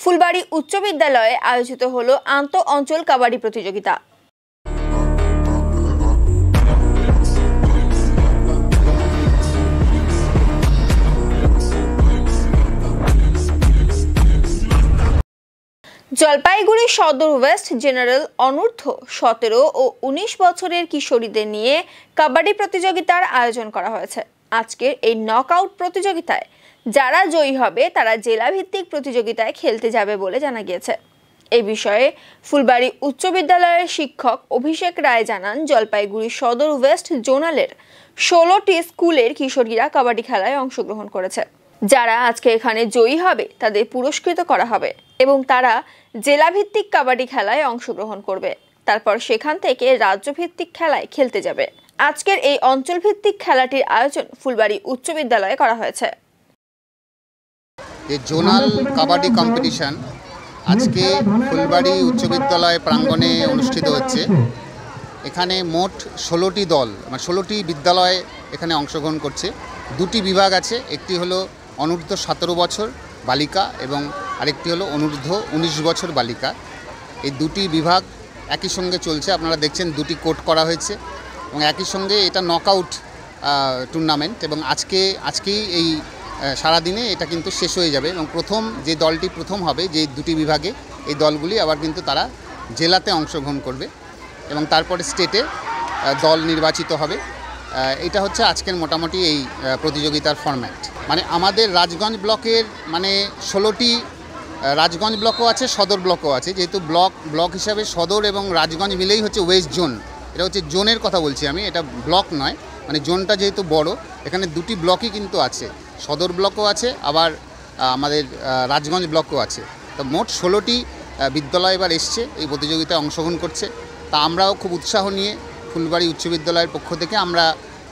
ফুলবাড়ী উচ্চ বিদ্যালয়ে আয়োজিত হলো আন্তঃ অঞ্চল কাবাডি প্রতিযোগিতা। জলপাইগুড়ি সদর ওয়েস্ট জেনারেল অনূর্ধ্ব 17 ও 19 বছরের কিশোরীদের নিয়ে কাবাডি প্রতিযোগিতার আয়োজন করা হয়েছে। আজকের এই নকআউট প্রতিযোগিতায় যারা জয়ী হবে তারা জেলা ভিত্তিক প্রতিযোগিতায় খেলতে যাবে বলে জানা গিয়েছে। এই বিষয়ে ফুলবাড়ী উচ্চ বিদ্যালয়ের শিক্ষক অভিষেক রায় জানান, জলপাইগুড়ি সদর ওয়েস্ট জোনালের 16টি স্কুলের কিশোরীরা কাবাডি খেলায় অংশগ্রহণ করেছে। যারা আজকে এখানে জয়ী হবে তাদের পুরস্কৃত করা হবে এবং তারা জেলা ভিত্তিক কাবাডি খেলায় অংশগ্রহণ করবে। তারপর সেখান থেকে রাজ্য ভিত্তিক খেলায় খেলতে যাবে। আজকের এই অঞ্চল ভিত্তিক খেলাটির আয়োজন ফুলবাড়ী উচ্চ বিদ্যালয়ে করা হয়েছে। এই জোনাল কাবাডি কম্পিটিশন আজকে ফুলবাড়ী উচ্চ বিদ্যালয় প্রাঙ্গণে অনুষ্ঠিত হচ্ছে। এখানে মোট 16টি দল, মানে 16টি বিদ্যালয় এখানে অংশগ্রহণ করছে। দুটি বিভাগ আছে, একটি হলো অনূর্ধ্ব 17 বছর বালিকা এবং আরেকটি হলো অনূর্ধ্ব 19 বছর বালিকা। এই দুটি বিভাগ একই সঙ্গে চলছে। আপনারা দেখছেন দুটি কোট করা হয়েছে এবং একই সঙ্গে এটা নকআউট টুর্নামেন্ট এবং আজকেই এই সারাদিনে এটা কিন্তু শেষ হয়ে যাবে এবং প্রথম যে দলটি প্রথম হবে যে দুটি বিভাগে, এই দলগুলি আবার কিন্তু তারা জেলাতে অংশগ্রহণ করবে এবং তারপরে স্টেটে দল নির্বাচিত হবে। এটা হচ্ছে আজকের মোটামুটি এই প্রতিযোগিতার ফরম্যাট। মানে আমাদের রাজগঞ্জ ব্লকের মানে 16টি রাজগঞ্জ ব্লকও আছে, সদর ব্লকও আছে। যেহেতু ব্লক হিসাবে সদর এবং রাজগঞ্জ মিলেই হচ্ছে ওয়েস্ট জোন। এটা হচ্ছে জোনের কথা বলছি আমি, এটা ব্লক নয়। মানে জোনটা যেহেতু বড়, এখানে দুটি ব্লকই কিন্তু আছে, সদর ব্লকও আছে আবার আমাদের রাজগঞ্জ ব্লকও আছে। তো মোট 16টি বিদ্যালয় এবার এসছে এই প্রতিযোগিতায় অংশগ্রহণ করছে। তা আমরাও খুব উৎসাহ নিয়ে ফুলবাড়ী উচ্চ বিদ্যালয়ের পক্ষ থেকে আমরা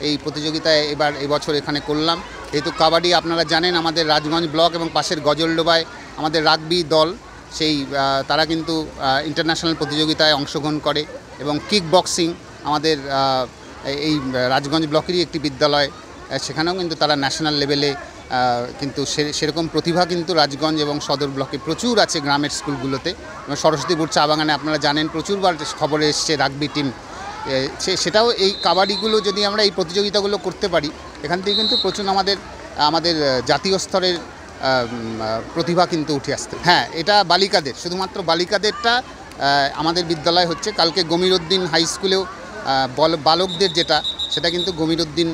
এই প্রতিযোগিতায় এবছর এখানে করলাম। যেহেতু কাবাডি আপনারা জানেন আমাদের রাজগঞ্জ ব্লক এবং পাশের গজলডোবায় আমাদের রাগবি দল, সেই তারা কিন্তু ইন্টারন্যাশনাল প্রতিযোগিতায় অংশগ্রহণ করে এবং কিক বক্সিং আমাদের এই রাজগঞ্জ ব্লকেরই একটি বিদ্যালয়, সেখানেও কিন্তু তারা ন্যাশনাল লেভেলে কিন্তু সেরকম প্রতিভা কিন্তু রাজগঞ্জ এবং সদর ব্লকে প্রচুর আছে গ্রামের স্কুলগুলোতে। এবং সরস্বতীপুর চা বাগানে আপনারা জানেন প্রচুরবার খবরে এসছে রাগবি টিম, সেটাও এই কাবাডিগুলো যদি আমরা এই প্রতিযোগিতাগুলো করতে পারি এখান থেকে কিন্তু প্রচুর আমাদের জাতীয় স্তরের প্রতিভা কিন্তু উঠে আসতে। হ্যাঁ, এটা বালিকাদের, শুধুমাত্র বালিকাদেরটা আমাদের বিদ্যালয় হচ্ছে। কালকে গমিরউদ্দিন হাই স্কুলেও বালকদের সেটা কিন্তু গমিরউদ্দিন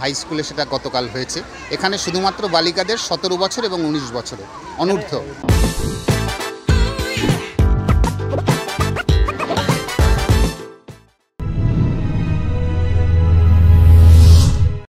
হাই স্কুলে সেটা গতকাল হয়েছে। এখানে শুধুমাত্র বালিকাদের 17 বছর এবং 19 বছরের অনূর্ধ্ব।